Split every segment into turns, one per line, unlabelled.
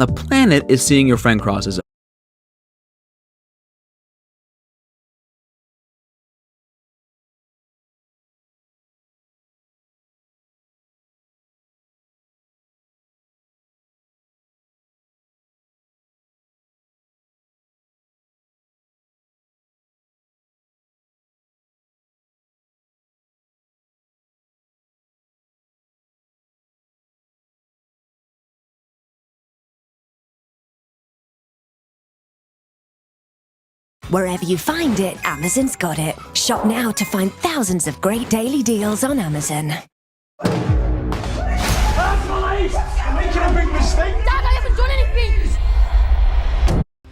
on the planet is seeing your friend crosses.
Wherever you find it, Amazon's got it. Shop now to find thousands of great daily deals on Amazon.
You're making a big mistake.
Dad, I haven't done anything!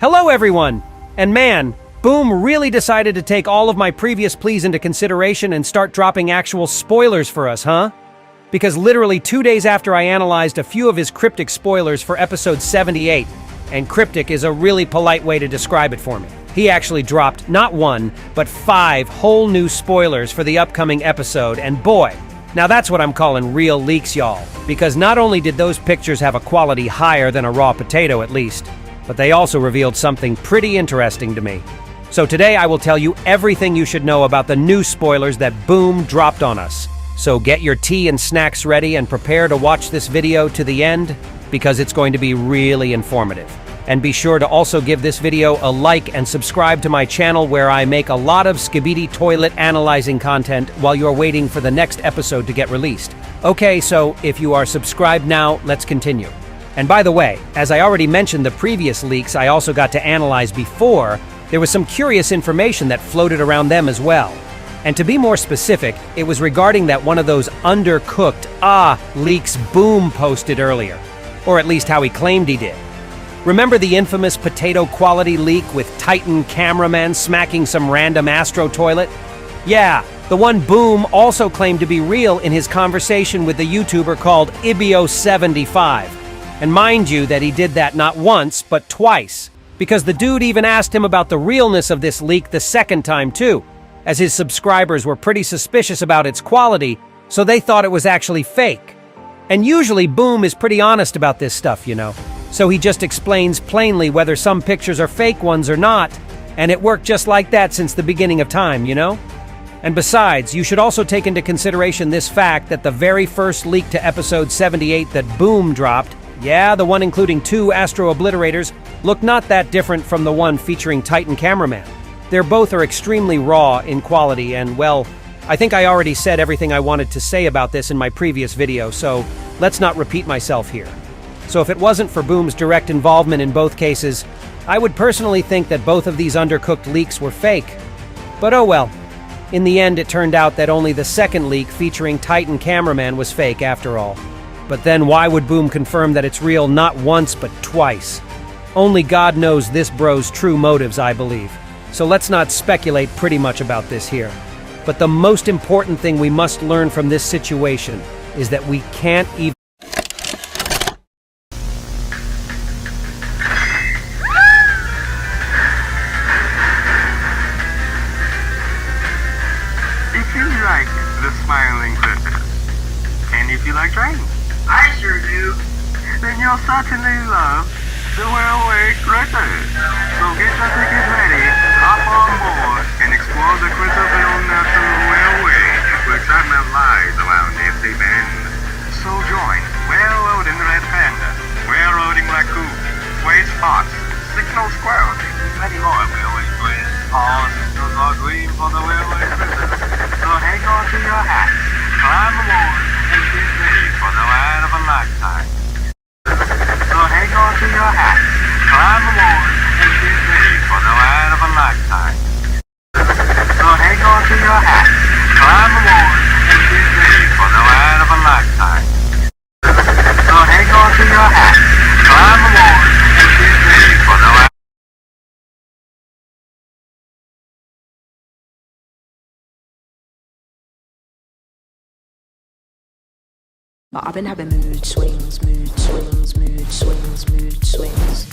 Hello, everyone! And man, Boom really decided to take all of my previous pleas into consideration and start dropping actual spoilers for us, huh? Because literally 2 days after I analyzed a few of his cryptic spoilers for episode 78, and cryptic is a really polite way to describe it for me, he actually dropped not 1, but 5 whole new spoilers for the upcoming episode, and boy, now that's what I'm calling real leaks, y'all. Because not only did those pictures have a quality higher than a raw potato at least, but they also revealed something pretty interesting to me. So today I will tell you everything you should know about the new spoilers that Boom dropped on us. So get your tea and snacks ready and prepare to watch this video to the end, because it's going to be really informative. And be sure to also give this video a like and subscribe to my channel, where I make a lot of Skibidi toilet analyzing content while you're waiting for the next episode to get released. Okay, so if you are subscribed now, let's continue. And by the way, as I already mentioned the previous leaks I also got to analyze before, there was some curious information that floated around them as well. And to be more specific, it was regarding that one of those undercooked leaks Boom posted earlier. Or at least how he claimed he did. Remember the infamous potato quality leak with Titan cameraman smacking some random Astro toilet? Yeah, the one Boom also claimed to be real in his conversation with the YouTuber called Ibio75. And mind you that he did that not once, but twice. Because the dude even asked him about the realness of this leak the second time too, as his subscribers were pretty suspicious about its quality, so they thought it was actually fake. And usually Boom is pretty honest about this stuff, you know. So he just explains plainly whether some pictures are fake ones or not, and it worked just like that since the beginning of time, you know? And besides, you should also take into consideration this fact that the very first leak to episode 78 that Boom dropped, yeah, the one including 2 Astro Obliterators, looked not that different from the one featuring Titan Cameraman. They're both are extremely raw in quality, and well, I think I already said everything I wanted to say about this in my previous video, so let's not repeat myself here. So if it wasn't for Boom's direct involvement in both cases, I would personally think that both of these undercooked leaks were fake. But oh well. In the end, it turned out that only the second leak featuring Titan Cameraman was fake after all. But then why would Boom confirm that it's real not once but twice? Only God knows this bro's true motives, I believe. So let's not speculate pretty much about this here. But the most important thing we must learn from this situation is that we can't even
like the smiling critters. And if you like trains, I sure do, then you'll certainly love the Railway Critters. So get your tickets ready, hop on board, and explore the Crittaville National Railway, where excitement lies around every bend. So join Railroading Red Panda, Railroading Raccoon, Sway Spots, Signal Squirrel, and many more railway friends. All signals are green for the Railway Critters. So hang on to your hats, climb aboard, and get ready for the ride of a lifetime. So hang on to your hats, climb aboard, and get ready for the ride of a lifetime. So hang on to your hats, climb aboard, and get ready for the ride of a lifetime. So hang on to your hats, climb aboard, and get ready for the ride.
But I've been having mood swings, mood swings, mood swings, mood swings.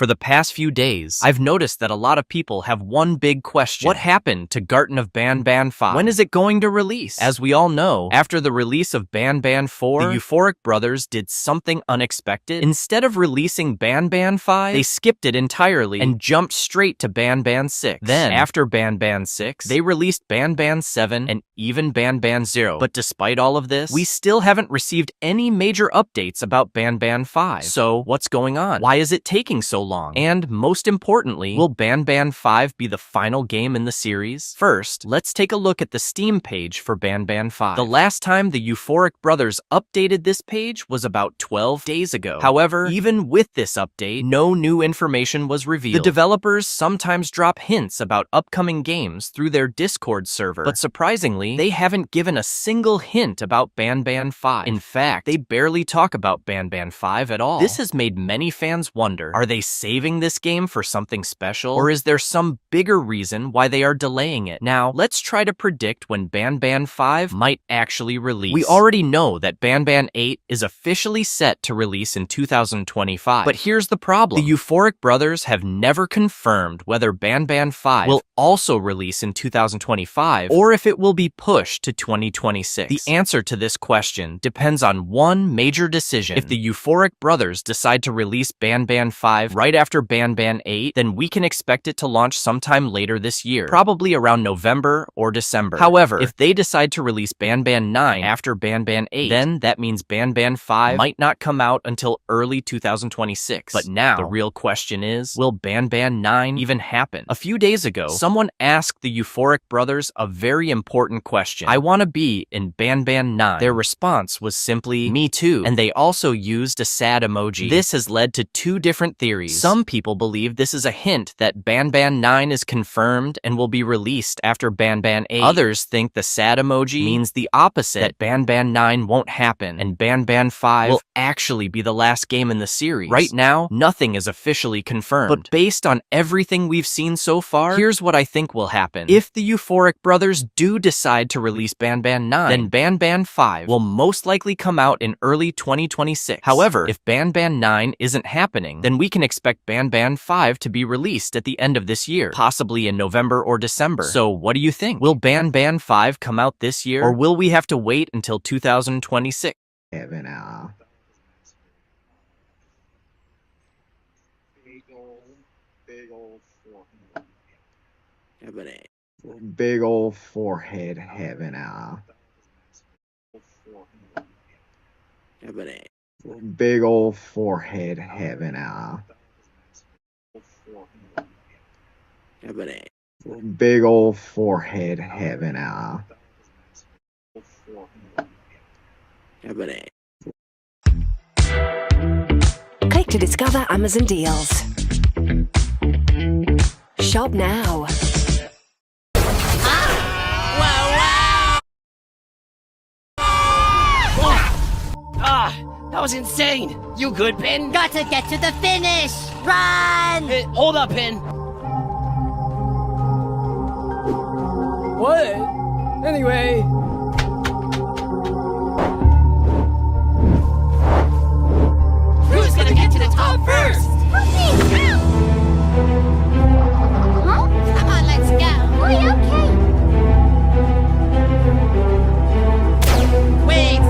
For the past few days, I've noticed that a lot of people have one big question. What happened to Garten of Banban 5? When is it going to release? As we all know, after the release of Banban 4, the Euphoric Brothers did something unexpected. Instead of releasing Banban 5, they skipped it entirely and jumped straight to Banban 6. Then, after Banban 6, they released Banban 7 and even Banban 0. But despite all of this, we still haven't received any major updates about Banban 5. So, what's going on? Why is it taking so long? And most importantly, will Banban 5 be the final game in the series? First, let's take a look at the Steam page for Banban 5. The last time the Euphoric Brothers updated this page was about 12 days ago. However, even with this update, no new information was revealed. The developers sometimes drop hints about upcoming games through their Discord server, but surprisingly, they haven't given a single hint about Banban 5. In fact, they barely talk about Banban 5 at all. This has made many fans wonder, are they saving this game for something special? Or is there some bigger reason why they are delaying it? Now, let's try to predict when Banban 5 might actually release. We already know that Banban 8 is officially set to release in 2025. But here's the problem. The Euphoric Brothers have never confirmed whether Banban 5 will also release in 2025 or if it will be pushed to 2026. The answer to this question depends on one major decision. If the Euphoric Brothers decide to release Banban 5 right after Banban 8, then we can expect it to launch sometime later this year, probably around November or December. However, if they decide to release Banban 9 after Banban 8, then that means Banban 5 might not come out until early 2026. But now, the real question is, will Banban 9 even happen? A few days ago, someone asked the Euphoric Brothers a very important question. I want to be in Banban 9. Their response was simply, me too, and they also used a sad emoji. This has led to two different theories. Some people believe this is a hint that Banban 9 is confirmed and will be released after Banban 8. Others think the sad emoji means the opposite, that Banban 9 won't happen and Banban 5 will actually be the last game in the series. Right now, nothing is officially confirmed. But based on everything we've seen so far, here's what I think will happen. If the Euphoric Brothers do decide to release Banban 9, then Banban 5 will most likely come out in early 2026. However, if Banban 9 isn't happening, then we can expect Banban 5 to be released at the end of this year, possibly in November or December. So what do you think? Will Banban 5 come out this year, or will we have to wait until 2026?
Big old forehead having a big old forehead having a big old forehead having a
Click to discover Amazon deals. Shop now.
That was insane! You good, Pin?
Gotta get to the finish! Run!
Hey, hold up, Pin!
What? Anyway...
Who's gonna get to the top first?
Huh? Come on, let's go. Oh, okay.
Wait!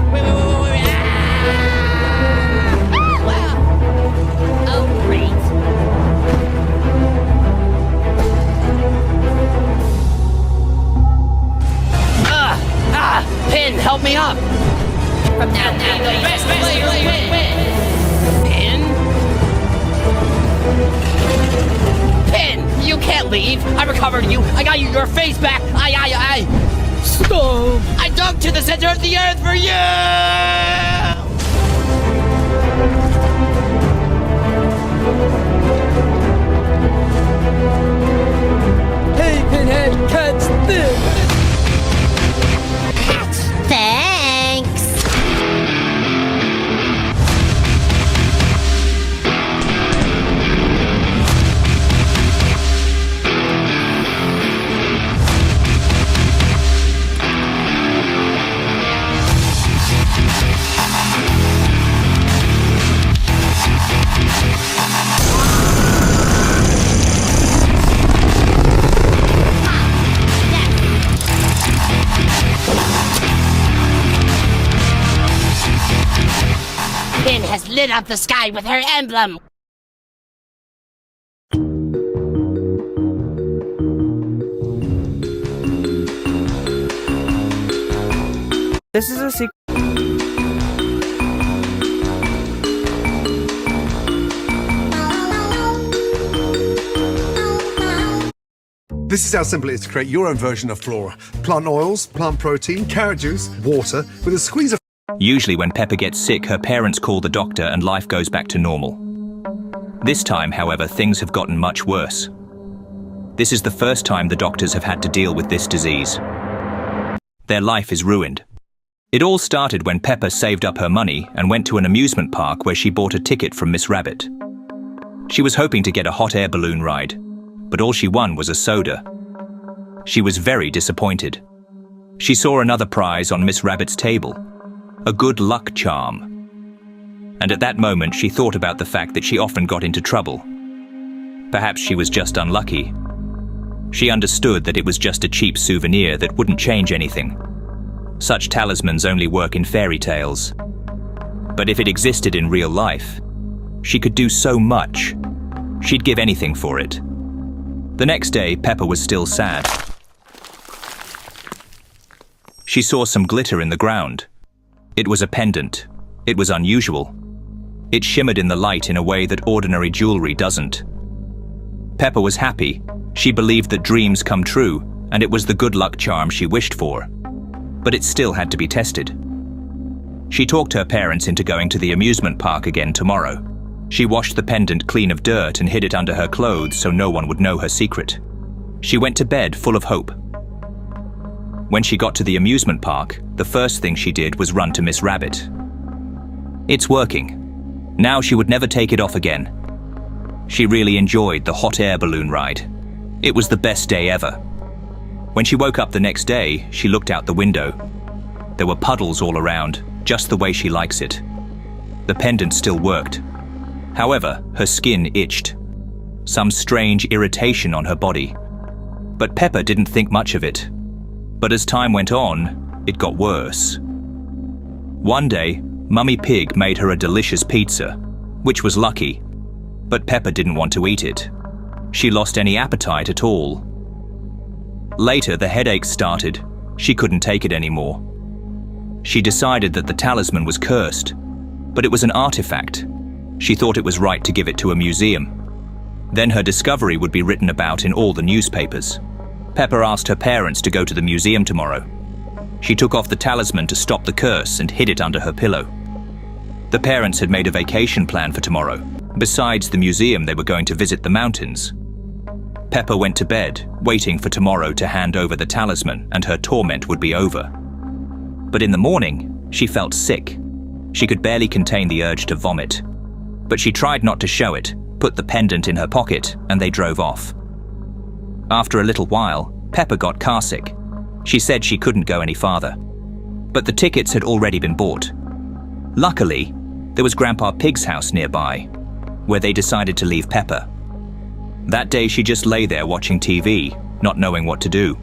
Ah!
Wow. Oh, great.
Pin, help me up!
From now on,
The best player win! Pin, you can't leave! I recovered you! I got you your face back! I...
Stop!
I dug to the center of the earth for you!
Hey, Pinhead, catch this!
thanks.
Pin has lit up the sky with her emblem.
This is a secret.
This is how simple it is to create your own version of Flora. Plant oils, plant protein, carrot juice, water, with a squeeze of...
Usually when Pepper gets sick, her parents call the doctor and life goes back to normal. This time, however, things have gotten much worse. This is the first time the doctors have had to deal with this disease. Their life is ruined. It all started when Pepper saved up her money and went to an amusement park where she bought a ticket from Miss Rabbit. She was hoping to get a hot air balloon ride, but all she won was a soda. She was very disappointed. She saw another prize on Miss Rabbit's table, a good luck charm. And at that moment she thought about the fact that she often got into trouble. Perhaps she was just unlucky. She understood that it was just a cheap souvenir that wouldn't change anything. Such talismans only work in fairy tales. But if it existed in real life, she could do so much. She'd give anything for it. The next day, Pepper was still sad. She saw some glitter in the ground. It was a pendant. It was unusual. It shimmered in the light in a way that ordinary jewelry doesn't. Pepper was happy. She believed that dreams come true, and it was the good luck charm she wished for. But it still had to be tested. She talked her parents into going to the amusement park again tomorrow. She washed the pendant clean of dirt and hid it under her clothes so no one would know her secret. She went to bed full of hope. When she got to the amusement park, the first thing she did was run to Miss Rabbit. It's working. Now she would never take it off again. She really enjoyed the hot air balloon ride. It was the best day ever. When she woke up the next day, she looked out the window. There were puddles all around, just the way she likes it. The pendant still worked. However, her skin itched. Some strange irritation on her body. But Pepper didn't think much of it. But as time went on, it got worse. One day, Mummy Pig made her a delicious pizza, which was lucky. But Pepper didn't want to eat it. She lost any appetite at all. Later, the headaches started. She couldn't take it anymore. She decided that the talisman was cursed, but it was an artifact. She thought it was right to give it to a museum. Then her discovery would be written about in all the newspapers. Pepper asked her parents to go to the museum tomorrow. She took off the talisman to stop the curse and hid it under her pillow. The parents had made a vacation plan for tomorrow. Besides the museum, they were going to visit the mountains. Pepper went to bed, waiting for tomorrow to hand over the talisman and her torment would be over. But in the morning, she felt sick. She could barely contain the urge to vomit. But she tried not to show it, put the pendant in her pocket, and they drove off. After a little while, Pepper got carsick. She said she couldn't go any farther. But the tickets had already been bought. Luckily, there was Grandpa Pig's house nearby, where they decided to leave Pepper. That day she just lay there watching TV, not knowing what to do.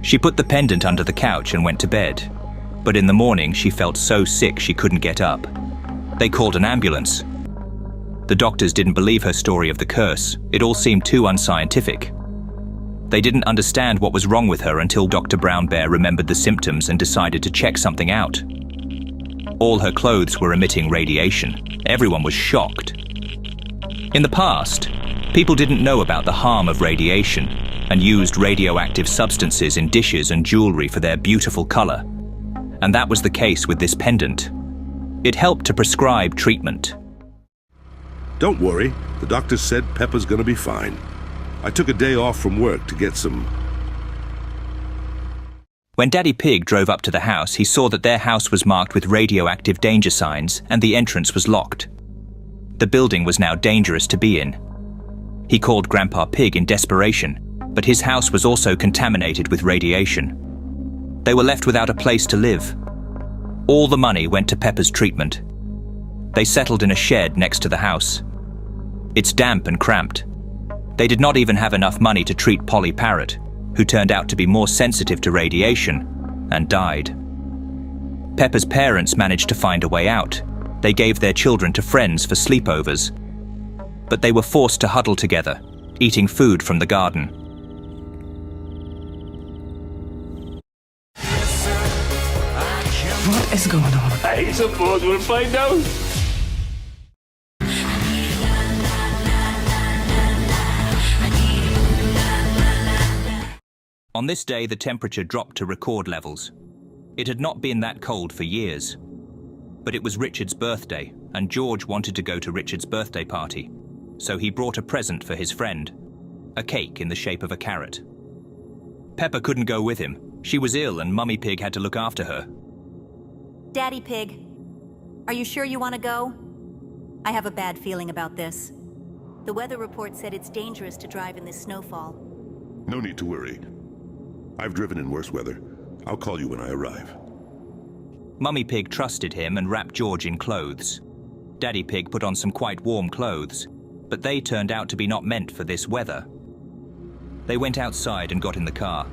She put the pendant under the couch and went to bed. But in the morning she felt so sick she couldn't get up. They called an ambulance. The doctors didn't believe her story of the curse. It all seemed too unscientific. They didn't understand what was wrong with her until Dr. Brown Bear remembered the symptoms and decided to check something out. All her clothes were emitting radiation. Everyone was shocked. In the past, people didn't know about the harm of radiation and used radioactive substances in dishes and jewelry for their beautiful color. And that was the case with this pendant. It helped to prescribe treatment.
Don't worry, the doctor said Pepper's gonna be fine. I took a day off from work to get some...
When Daddy Pig drove up to the house, he saw that their house was marked with radioactive danger signs and the entrance was locked. The building was now dangerous to be in. He called Grandpa Pig in desperation, but his house was also contaminated with radiation. They were left without a place to live. All the money went to Pepper's treatment. They settled in a shed next to the house. It's damp and cramped. They did not even have enough money to treat Polly Parrot, who turned out to be more sensitive to radiation and died. Pepper's parents managed to find a way out. They gave their children to friends for sleepovers. But they were forced to huddle together, eating food from the garden.
What is going on?
I suppose we'll find out.
On this day, the temperature dropped to record levels. It had not been that cold for years. But it was Richard's birthday, and George wanted to go to Richard's birthday party. So he brought a present for his friend, a cake in the shape of a carrot. Peppa couldn't go with him. She was ill and Mummy Pig had to look after her.
Daddy Pig, are you sure you want to go? I have a bad feeling about this. The weather report said it's dangerous to drive in this snowfall.
No need to worry. I've driven in worse weather. I'll call you when I arrive.
Mummy Pig trusted him and wrapped George in clothes. Daddy Pig put on some quite warm clothes, but they turned out to be not meant for this weather. They went outside and got in the car.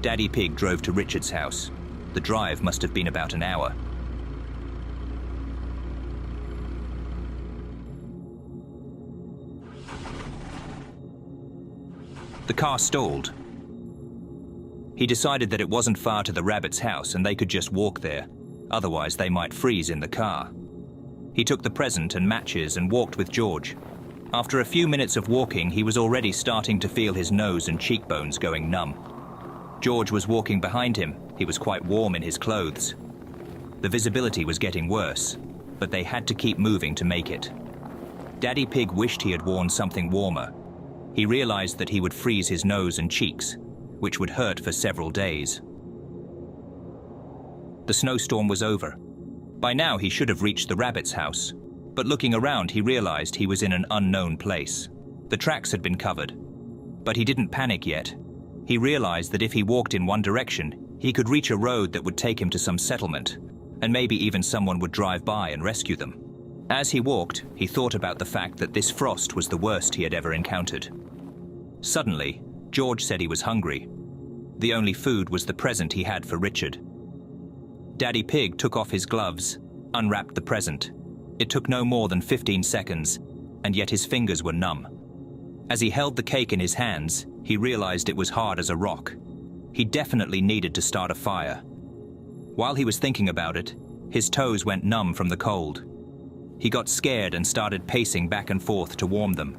Daddy Pig drove to Richard's house. The drive must have been about an hour. The car stalled. He decided that it wasn't far to the rabbit's house and they could just walk there. Otherwise, they might freeze in the car. He took the present and matches and walked with George. After a few minutes of walking, he was already starting to feel his nose and cheekbones going numb. George was walking behind him. He was quite warm in his clothes. The visibility was getting worse, but they had to keep moving to make it. Daddy Pig wished he had worn something warmer. He realized that he would freeze his nose and cheeks, which would hurt for several days. The snowstorm was over. By now he should have reached the rabbit's house, but looking around he realized he was in an unknown place. The tracks had been covered, but he didn't panic yet. He realized that if he walked in one direction, he could reach a road that would take him to some settlement, and maybe even someone would drive by and rescue them. As he walked, he thought about the fact that this frost was the worst he had ever encountered. Suddenly, George said he was hungry. The only food was the present he had for Richard. Daddy Pig took off his gloves, unwrapped the present. It took no more than 15 seconds, and yet his fingers were numb. As he held the cake in his hands, he realized it was hard as a rock. He definitely needed to start a fire. While he was thinking about it, his toes went numb from the cold. He got scared and started pacing back and forth to warm them.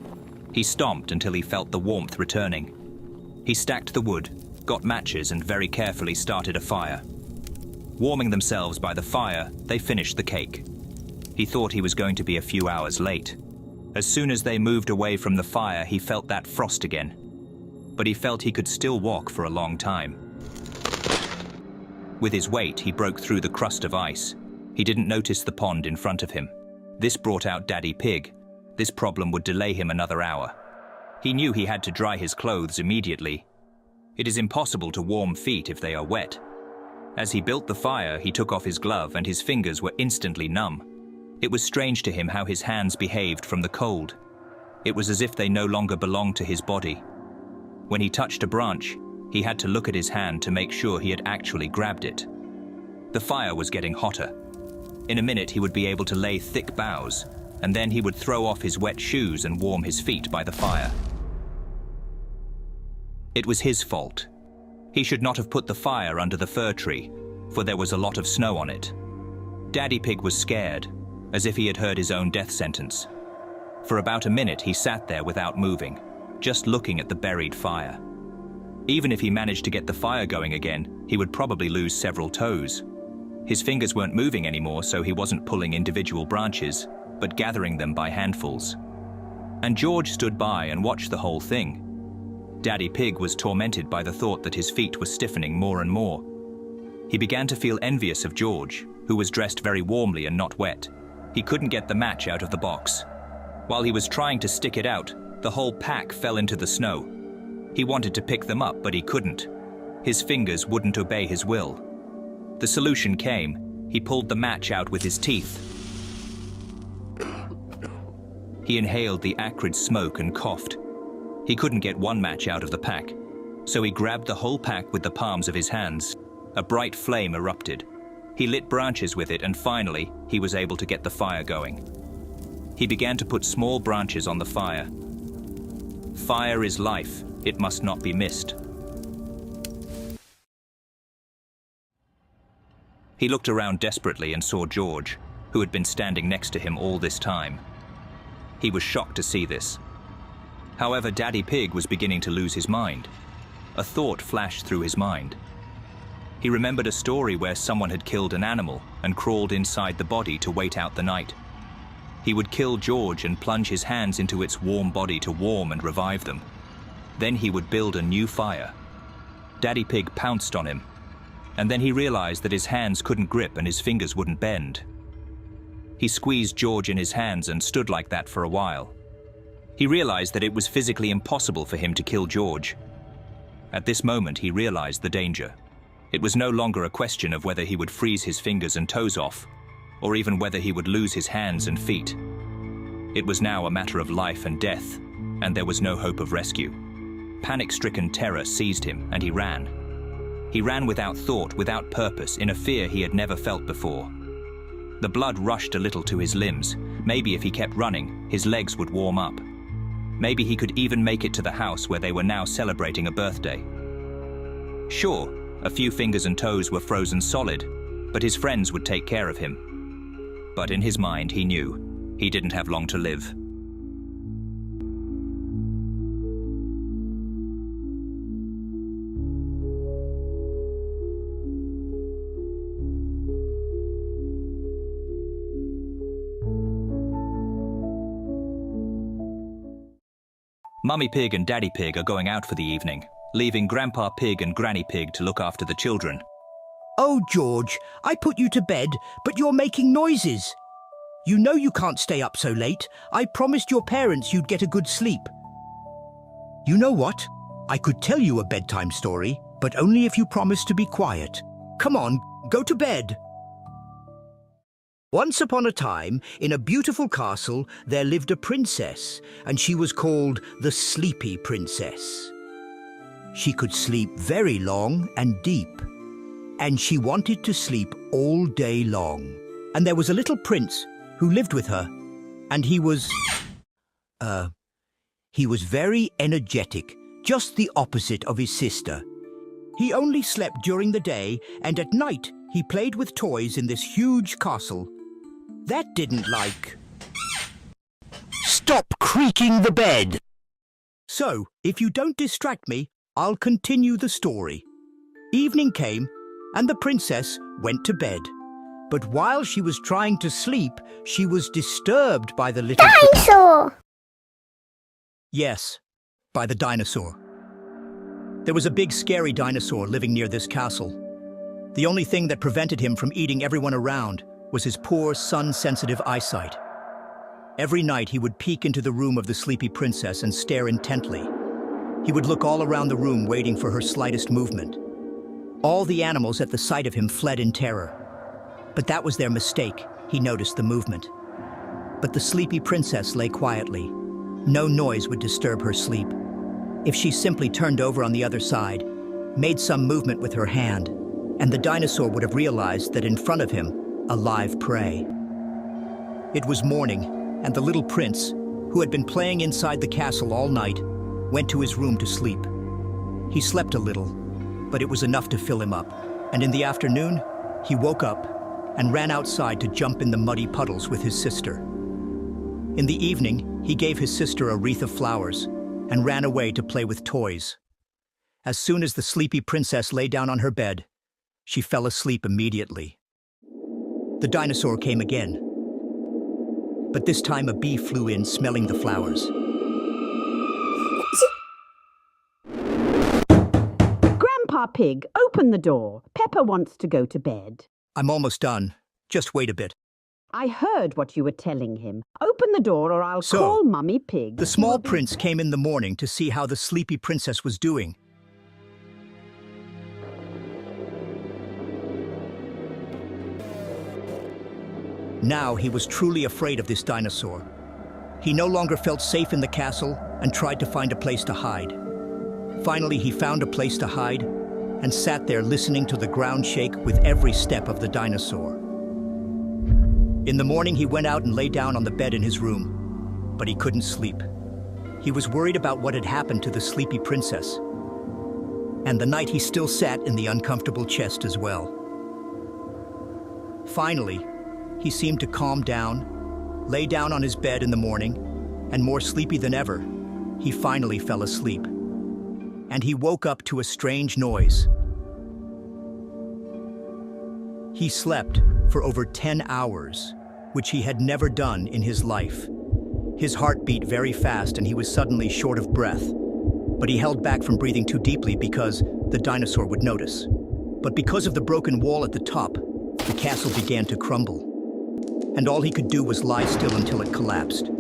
He stomped until he felt the warmth returning. He stacked the wood, got matches and very carefully started a fire. Warming themselves by the fire, they finished the cake. He thought he was going to be a few hours late. As soon as they moved away from the fire, he felt that frost again. But he felt he could still walk for a long time. With his weight, he broke through the crust of ice. He didn't notice the pond in front of him. This brought out Daddy Pig. This problem would delay him another hour. He knew he had to dry his clothes immediately. It is impossible to warm feet if they are wet. As he built the fire, he took off his glove and his fingers were instantly numb. It was strange to him how his hands behaved from the cold. It was as if they no longer belonged to his body. When he touched a branch, he had to look at his hand to make sure he had actually grabbed it. The fire was getting hotter. In a minute, he would be able to lay thick boughs, and then he would throw off his wet shoes and warm his feet by the fire. It was his fault. He should not have put the fire under the fir tree, for there was a lot of snow on it. Daddy Pig was scared, as if he had heard his own death sentence. For about a minute, he sat there without moving, just looking at the buried fire. Even if he managed to get the fire going again, he would probably lose several toes. His fingers weren't moving anymore, so he wasn't pulling individual branches, but gathering them by handfuls. And George stood by and watched the whole thing. Daddy Pig was tormented by the thought that his feet were stiffening more and more. He began to feel envious of George, who was dressed very warmly and not wet. He couldn't get the match out of the box. While he was trying to stick it out, the whole pack fell into the snow. He wanted to pick them up, but he couldn't. His fingers wouldn't obey his will. The solution came. He pulled the match out with his teeth. He inhaled the acrid smoke and coughed. He couldn't get one match out of the pack, so he grabbed the whole pack with the palms of his hands. A bright flame erupted. He lit branches with it and finally, he was able to get the fire going. He began to put small branches on the fire. Fire is life. It must not be missed. He looked around desperately and saw George, who had been standing next to him all this time. He was shocked to see this. However, Daddy Pig was beginning to lose his mind. A thought flashed through his mind. He remembered a story where someone had killed an animal and crawled inside the body to wait out the night. He would kill George and plunge his hands into its warm body to warm and revive them. Then he would build a new fire. Daddy Pig pounced on him, and then he realized that his hands couldn't grip and his fingers wouldn't bend. He squeezed George in his hands and stood like that for a while. He realized that it was physically impossible for him to kill George. At this moment, he realized the danger. It was no longer a question of whether he would freeze his fingers and toes off, or even whether he would lose his hands and feet. It was now a matter of life and death, and there was no hope of rescue. Panic-stricken terror seized him, and he ran. He ran without thought, without purpose, in a fear he had never felt before. The blood rushed a little to his limbs. Maybe if he kept running, his legs would warm up. Maybe he could even make it to the house where they were now celebrating a birthday. Sure, a few fingers and toes were frozen solid, but his friends would take care of him. But in his mind, he knew he didn't have long to live. Mummy Pig and Daddy Pig are going out for the evening, leaving Grandpa Pig and Granny Pig to look after the children.
Oh, George, I put you to bed, but you're making noises. You know you can't stay up so late. I promised your parents you'd get a good sleep. You know what? I could tell you a bedtime story, but only if you promise to be quiet. Come on, go to bed. Once upon a time, in a beautiful castle, there lived a princess, and she was called the Sleepy Princess. She could sleep very long and deep, and she wanted to sleep all day long. And there was a little prince who lived with her, and he was very energetic, just the opposite of his sister. He only slept during the day, and at night he played with toys in this huge castle. That didn't like... Stop creaking the bed! So, if you don't distract me, I'll continue the story. Evening came, and the princess went to bed. But while she was trying to sleep, she was disturbed by the little...
Dinosaur!
Yes, by the dinosaur. There was a big scary dinosaur living near this castle. The only thing that prevented him from eating everyone around was his poor sun-sensitive eyesight. Every night he would peek into the room of the Sleepy Princess and stare intently. He would look all around the room waiting for her slightest movement. All the animals at the sight of him fled in terror. But that was their mistake. He noticed the movement. But the Sleepy Princess lay quietly. No noise would disturb her sleep. If she simply turned over on the other side, made some movement with her hand, and the dinosaur would have realized that in front of him, a live prey. It was morning, and the little prince, who had been playing inside the castle all night, went to his room to sleep. He slept a little, but it was enough to fill him up, and in the afternoon, he woke up and ran outside to jump in the muddy puddles with his sister. In the evening, he gave his sister a wreath of flowers and ran away to play with toys. As soon as the Sleepy Princess lay down on her bed, she fell asleep immediately. The dinosaur came again, but this time a bee flew in smelling the flowers.
Grandpa Pig, open the door. Peppa wants to go to bed.
I'm almost done. Just wait a bit.
I heard what you were telling him. Open the door or I'll call Mummy Pig.
The small prince came in the morning to see how the Sleepy Princess was doing. Now he was truly afraid of this dinosaur. He no longer felt safe in the castle and tried to find a place to hide. Finally, he found a place to hide and sat there listening to the ground shake with every step of the dinosaur. In the morning, he went out and lay down on the bed in his room, but he couldn't sleep. He was worried about what had happened to the sleepy princess. And the night he still sat in the uncomfortable chest as well. Finally, he seemed to calm down, lay down on his bed in the morning, and more sleepy than ever, he finally fell asleep. And he woke up to a strange noise. He slept for over 10 hours, which he had never done in his life. His heart beat very fast and he was suddenly short of breath. But he held back from breathing too deeply because the dinosaur would notice. But because of the broken wall at the top, the castle began to crumble. And all he could do was lie still until it collapsed.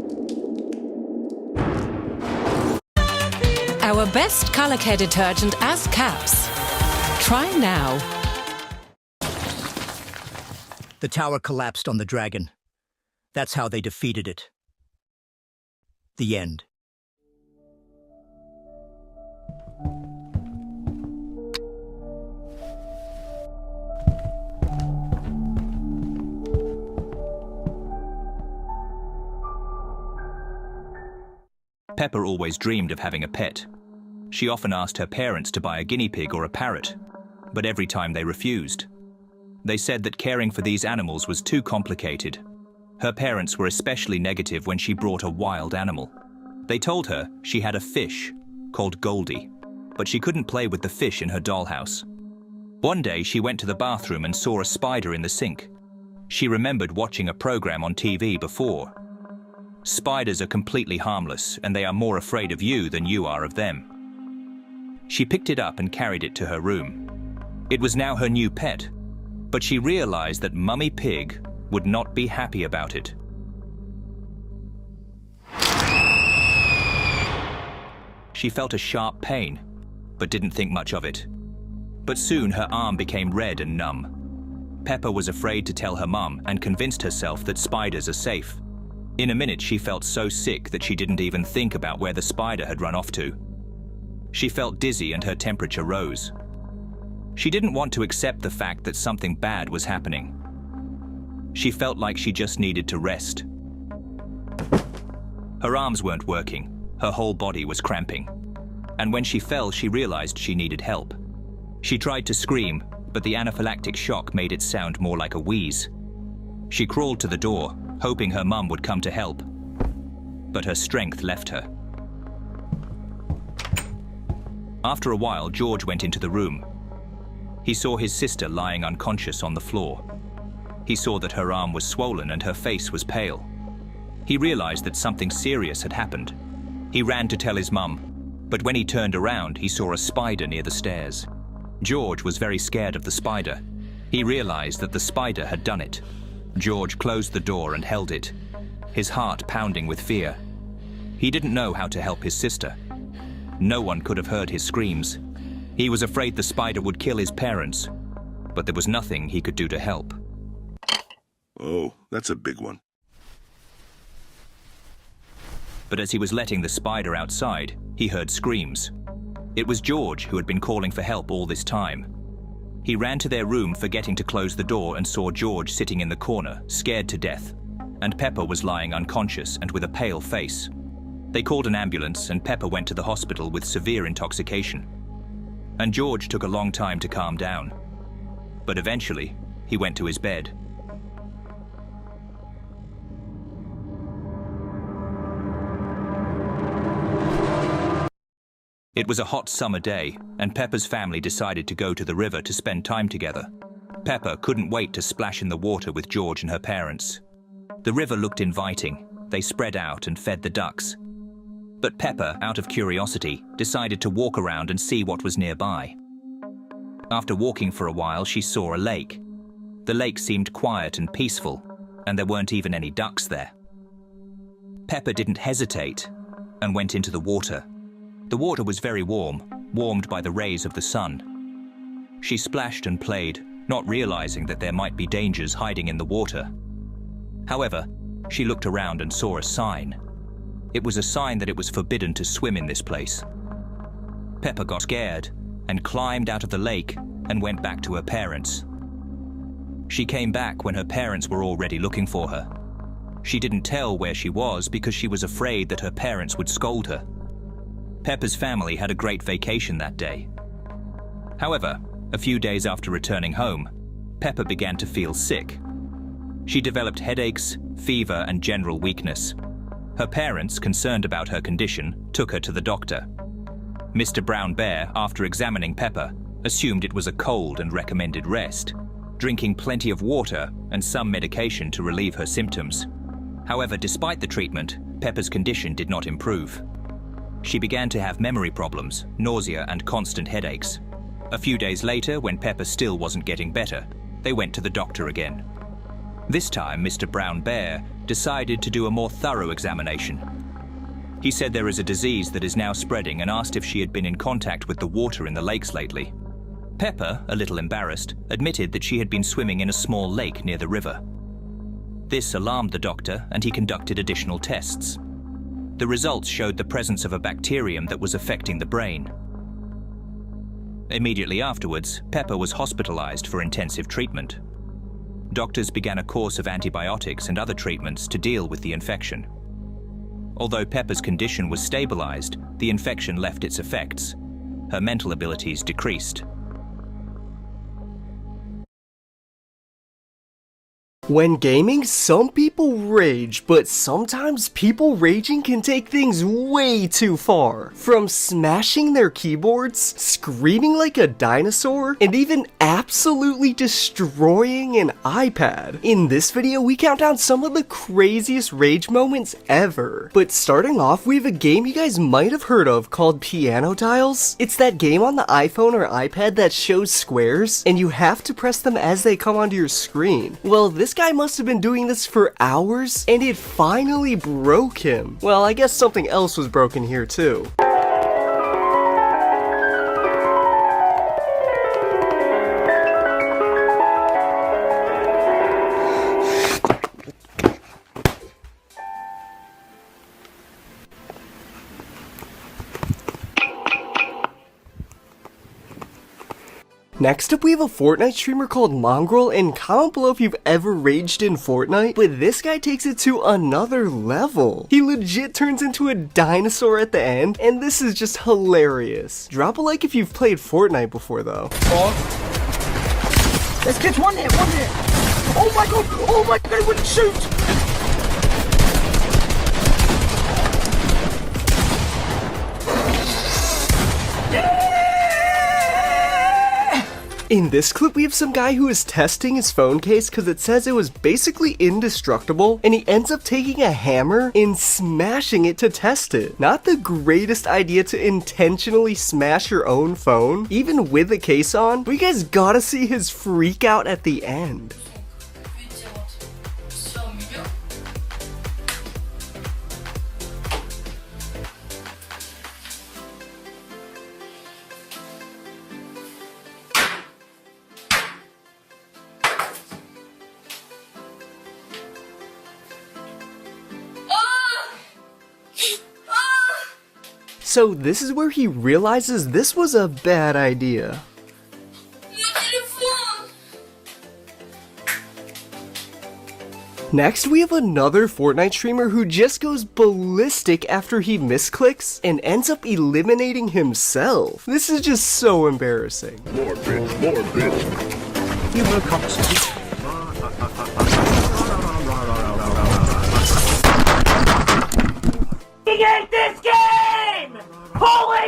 Our best color care detergent as caps. Try now.
The tower collapsed on the dragon. That's how they defeated it. The end.
Pepper always dreamed of having a pet. She often asked her parents to buy a guinea pig or a parrot, but every time they refused. They said that caring for these animals was too complicated. Her parents were especially negative when she brought a wild animal. They told her she had a fish called Goldie, but she couldn't play with the fish in her dollhouse. One day she went to the bathroom and saw a spider in the sink. She remembered watching a program on TV before. Spiders are completely harmless, and they are more afraid of you than you are of them. She picked it up and carried it to her room. It was now her new pet, but she realized that Mummy Pig would not be happy about it. She felt a sharp pain, but didn't think much of it. But soon her arm became red and numb. Pepper was afraid to tell her mum and convinced herself that spiders are safe. In a minute, she felt so sick that she didn't even think about where the spider had run off to. She felt dizzy and her temperature rose. She didn't want to accept the fact that something bad was happening. She felt like she just needed to rest. Her arms weren't working. Her whole body was cramping. And when she fell, she realized she needed help. She tried to scream, but the anaphylactic shock made it sound more like a wheeze. She crawled to the door, hoping her mum would come to help. But her strength left her. After a while, George went into the room. He saw his sister lying unconscious on the floor. He saw that her arm was swollen and her face was pale. He realized that something serious had happened. He ran to tell his mum, but when he turned around, he saw a spider near the stairs. George was very scared of the spider. He realized that the spider had done it. George closed the door and held it, his heart pounding with fear. He didn't know how to help his sister. No one could have heard his screams. He was afraid the spider would kill his parents, but there was nothing he could do to help.
Oh, that's a big one.
But as he was letting the spider outside, he heard screams. It was George who had been calling for help all this time. He ran to their room, forgetting to close the door, and saw George sitting in the corner, scared to death, and Pepper was lying unconscious and with a pale face. They called an ambulance, and Pepper went to the hospital with severe intoxication. And George took a long time to calm down. But eventually, he went to his bed. It was a hot summer day, and Pepper's family decided to go to the river to spend time together. Pepper couldn't wait to splash in the water with George and her parents. The river looked inviting. They spread out and fed the ducks. But Pepper, out of curiosity, decided to walk around and see what was nearby. After walking for a while, she saw a lake. The lake seemed quiet and peaceful, and there weren't even any ducks there. Pepper didn't hesitate and went into the water. The water was very warm, warmed by the rays of the sun. She splashed and played, not realizing that there might be dangers hiding in the water. However, she looked around and saw a sign. It was a sign that it was forbidden to swim in this place. Pepper got scared and climbed out of the lake and went back to her parents. She came back when her parents were already looking for her. She didn't tell where she was because she was afraid that her parents would scold her. Peppa's family had a great vacation that day. However, a few days after returning home, Peppa began to feel sick. She developed headaches, fever, and general weakness. Her parents, concerned about her condition, took her to the doctor. Mr. Brown Bear, after examining Peppa, assumed it was a cold and recommended rest, drinking plenty of water and some medication to relieve her symptoms. However, despite the treatment, Peppa's condition did not improve. She began to have memory problems, nausea, and constant headaches. A few days later, when Peppa still wasn't getting better, they went to the doctor again. This time, Mr. Brown Bear decided to do a more thorough examination. He said there is a disease that is now spreading and asked if she had been in contact with the water in the lakes lately. Peppa, a little embarrassed, admitted that she had been swimming in a small lake near the river. This alarmed the doctor, and he conducted additional tests. The results showed the presence of a bacterium that was affecting the brain. Immediately afterwards, Peppa was hospitalized for intensive treatment. Doctors began a course of antibiotics and other treatments to deal with the infection. Although Peppa's condition was stabilized, the infection left its effects. Her mental abilities decreased.
When gaming, some people rage, but sometimes people raging can take things way too far. From smashing their keyboards, screaming like a dinosaur, and even absolutely destroying an iPad. In this video, we count down some of the craziest rage moments ever. But starting off, we have a game you guys might have heard of called Piano Tiles. It's that game on the iPhone or iPad that shows squares, and you have to press them as they come onto your screen. Well, this guy must have been doing this for hours, and it finally broke him. Well, I guess something else was broken here too. Next up, we have a Fortnite streamer called Mongrel, and comment below if you've ever raged in Fortnite, but this guy takes it to another level. He legit turns into a dinosaur at the end, and this is just hilarious. Drop a like if you've played Fortnite before though.
Oh. This kid's one hit! Oh my god, it wouldn't shoot!
In this clip, we have some guy who is testing his phone case because it says it was basically indestructible, and he ends up taking a hammer and smashing it to test it. Not the greatest idea to intentionally smash your own phone, even with the case on, but you guys gotta see his freak out at the end. So this is where he realizes this was a bad idea. Next, we have another Fortnite streamer who just goes ballistic after he misclicks and ends up eliminating himself. This is just so embarrassing.
More bitch. You will cocksucker.
Get this game! Holy!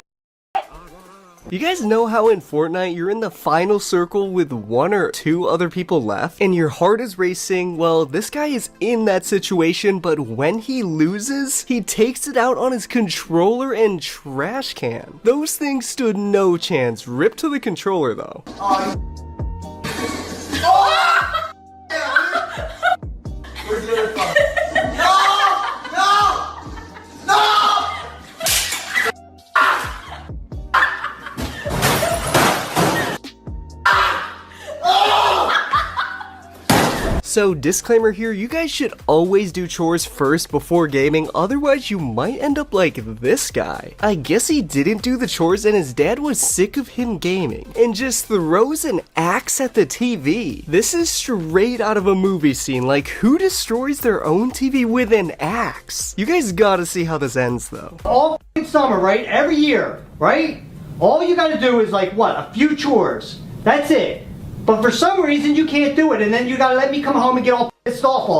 You guys know how in Fortnite you're in the final circle with one or two other people left and your heart is racing? Well, this guy is in that situation, but when he loses, he takes it out on his controller and trash can. Those things stood no chance. Rip to the controller though. So disclaimer here, you guys should always do chores first before gaming, otherwise you might end up like this guy. I guess he didn't do the chores and his dad was sick of him gaming and just throws an axe at the TV. This is straight out of a movie scene. Like, who destroys their own TV with an axe? You guys gotta see how this ends though.
All summer, right? Every year, right? All you gotta do is like, what? A few chores. That's it. But for some reason you can't do it, and then you gotta let me come home and get all pissed off all day.